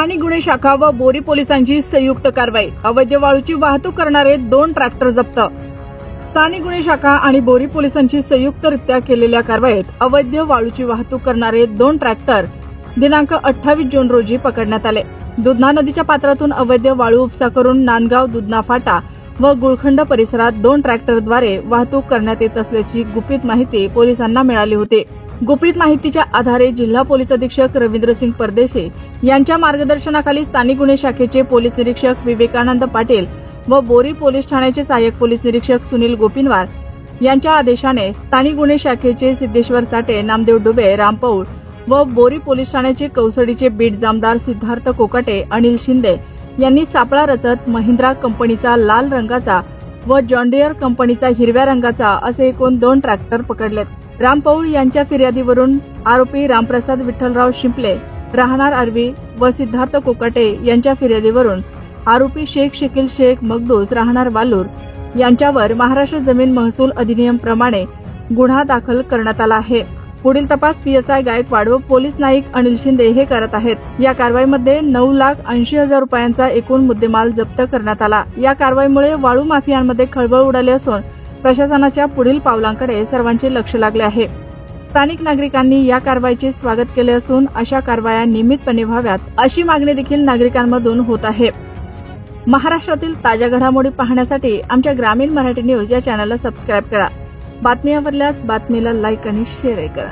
स्थानिक गुन्हे शाखा व बोरी पोलिसांची संयुक्त कारवाई। अवैध वाळूची वाहतूक करणारे 2 ट्रॅक्टर जप्त। स्थानिक गुन्हे शाखा आणि बोरी पोलिसांची संयुक्तरित्या केलेल्या कारवाईत अवैध वाळूची वाहतूक करणारे 2 ट्रॅक्टर दिनांक 28 जून रोजी पकडण्यात आले। दुधना नदीच्या पात्रातून अवैध वाळू उपसा करून नांदगाव, दुधना फाटा व गुळखंड परिसरात 2 ट्रॅक्टरद्वारे वाहतूक करण्यात येत असल्याची गुपित माहिती पोलिसांना मिळाली होती। गुपित माहितीच्या आधारे जिल्हा पोलीस अधीक्षक रवींद्रसिंग परदेशी यांच्या मार्गदर्शनाखाली स्थानिक गुन्हे शाखेचे पोलीस निरीक्षक विवेकानंद पाटील व बोरी पोलीस ठाण्याचे सहाय्यक पोलीस निरीक्षक सुनील गोपिनवार यांच्या आदेशाने स्थानिक गुन्हे शाखेचे सिद्धेश्वर चाटे, नामदेव डुबे, राम पौळ व बोरी पोलीस ठाण्याचे कौसडीचे बीट जामदार सिद्धार्थ कोकाटे, अनिल शिंदे यांनी सापळा रचत महिंद्रा कंपनीचा लाल रंगाचा व जॉन डियर कंपनीचा हिरव्या रंगाचा असे एकूण 2 ट्रॅक्टर पकडलेत। राम पौळ यांच्या फिर्यादीवरून आरोपी रामप्रसाद विठ्ठलराव शिंपले राहणार आर्वी व सिद्धार्थ कोकाटे यांच्या फिर्यादीवरून आरोपी शेख शकील शेख मगदूस राहणार वालूर यांच्यावर महाराष्ट्र जमीन महसूल अधिनियम प्रमाणे गुन्हा दाखल करण्यात आला आहे। पुढील तपास पीएसआय गायकवाड व पोलीस नाईक अनिल शिंदे हे करत आहेत। या कारवाईमध्ये 9,80,000 रुपयांचा एकूण मुद्देमाल जप्त करण्यात आला। या कारवाईमुळे वाळू माफियांमध्ये खळबळ उडाली असून प्रशासनाच्या पुढील पावलांकडे सर्वांचे लक्ष लागले आहे। स्थानिक नागरिकांनी या कारवाईचे स्वागत केले असून अशा कारवाया नियमितपणे व्हाव्यात अशी मागणी देखील नागरिकांमधून होत आहे। महाराष्ट्रातील ताज्या घडामोडी पाहण्यासाठी आमच्या ग्रामीण मराठी न्यूज या चॅनलला सबस्क्राईब करा। बातमी आवडल्यास बातमीला लाईक आणि शेअर करा।